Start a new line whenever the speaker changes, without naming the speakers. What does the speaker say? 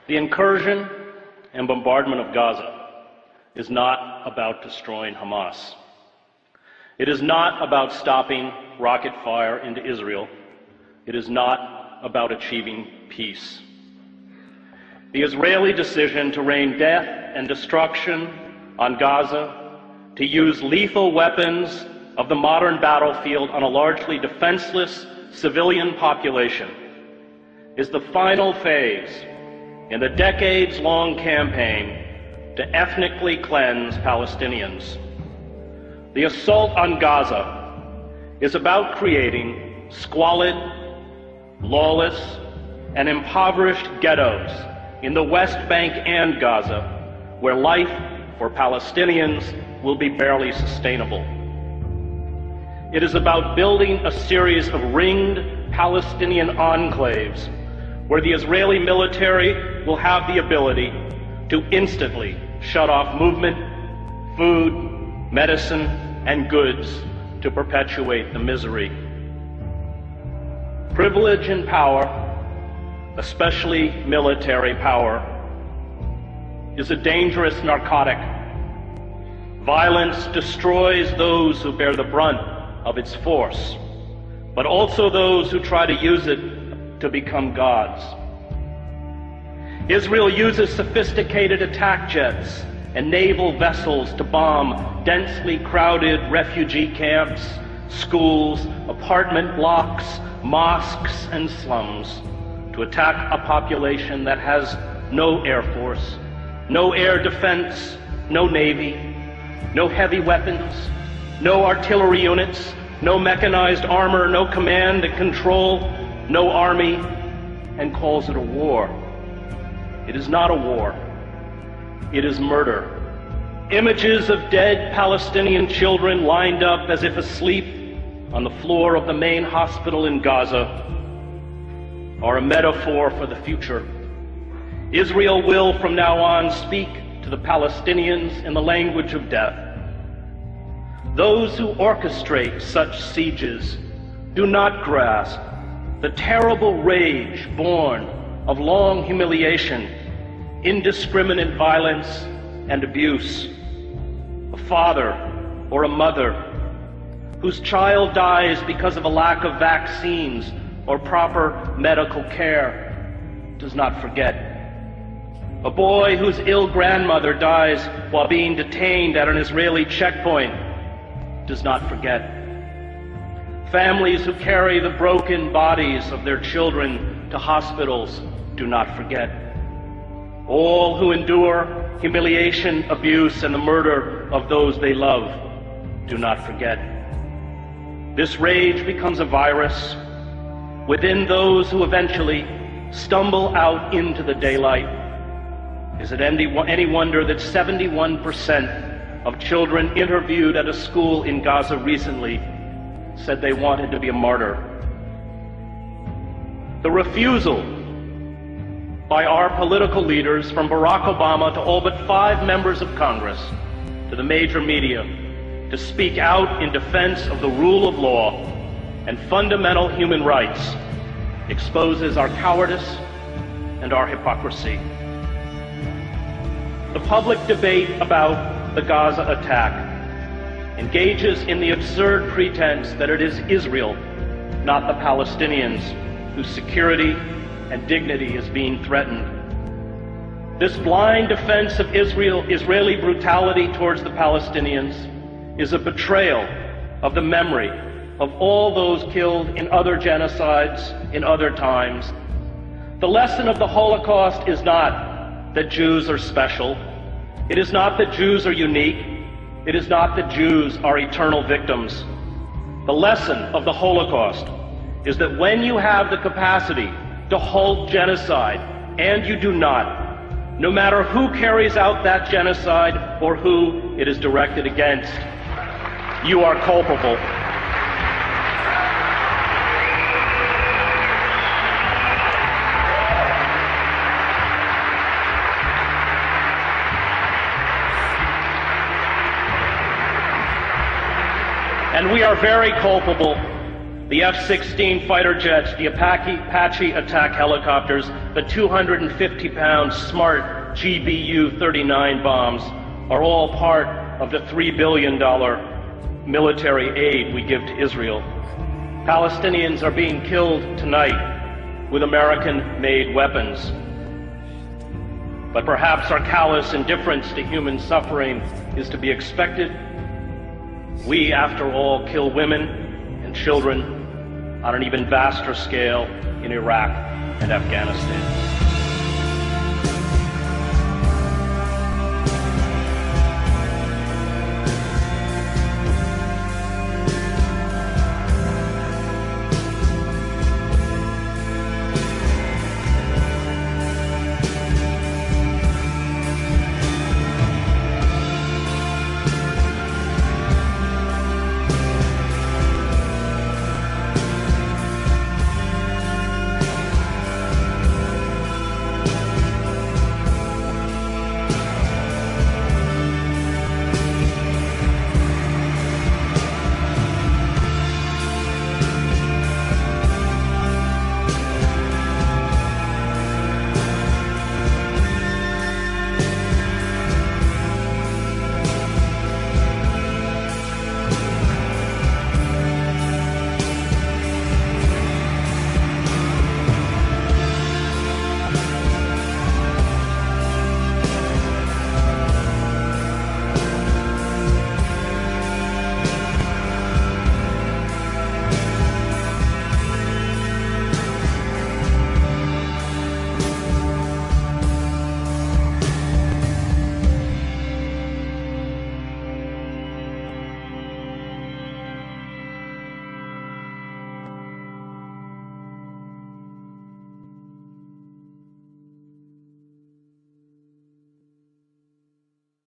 The incursion and bombardment of Gaza is not about destroying Hamas. It is not about stopping rocket fire into Israel. It is not about achieving peace. The Israeli decision to rain death and destruction on Gaza, to use lethal weapons of the modern battlefield on a largely defenseless civilian population, is the final phase in the decades-long campaign to ethnically cleanse Palestinians. The assault on Gaza is about creating squalid, lawless, and impoverished ghettos in the West Bank and Gaza, where life for Palestinians will be barely sustainable. It is about building a series of ringed Palestinian enclaves where the Israeli military will have the ability to instantly shut off movement, food, medicine, and goods to perpetuate the misery. Privilege and power, especially military power, is a dangerous narcotic. Violence destroys those who bear the brunt of its force, but also those who try to use it to become gods. Israel uses sophisticated attack jets and naval vessels to bomb densely crowded refugee camps, schools, apartment blocks, mosques, and slums, to attack a population that has no air force, no air defense, no navy, no heavy weapons, no artillery units, no mechanized armor, no command and control, no army, and calls it a war. It is not a war. It is murder. Images of dead Palestinian children lined up as if asleep on the floor of the main hospital in Gaza are a metaphor for the future. Israel will from now on speak to the Palestinians in the language of death. Those who orchestrate such sieges do not grasp the terrible rage born of long humiliation, indiscriminate violence, and abuse. A father or a mother whose child dies because of a lack of vaccines or proper medical care does not forget. A boy whose ill grandmother dies while being detained at an Israeli checkpoint does not forget. Families who carry the broken bodies of their children to hospitals do not forget. All who endure humiliation, abuse, and the murder of those they love do not forget. This rage becomes a virus within those who eventually stumble out into the daylight. Is it any wonder that 71% of children interviewed at a school in Gaza recently said they wanted to be a martyr? The refusal by our political leaders, from Barack Obama to all but 5 members of Congress, to the major media, to speak out in defense of the rule of law and fundamental human rights exposes our cowardice and our hypocrisy. The public debate about the Gaza attack engages in the absurd pretense that it is Israel, not the Palestinians, whose security and dignity is being threatened. This blind defense of Israeli brutality towards the Palestinians is a betrayal of the memory of all those killed in other genocides in other times. The lesson of the Holocaust is not that Jews are special. It is not that Jews are unique. It is not that Jews are eternal victims. The lesson of the Holocaust is that when you have the capacity to halt genocide, and you do not, no matter who carries out that genocide or who it is directed against, you are culpable. And we are very culpable The F-16 fighter jets, the Apache attack helicopters, the 250-pound smart GBU-39 bombs are all part of the $3 billion military aid we give to Israel. Palestinians are being killed tonight with American-made weapons. But perhaps our callous indifference to human suffering is to be expected. We, after all, kill women and children on an even vaster scale in Iraq and Afghanistan.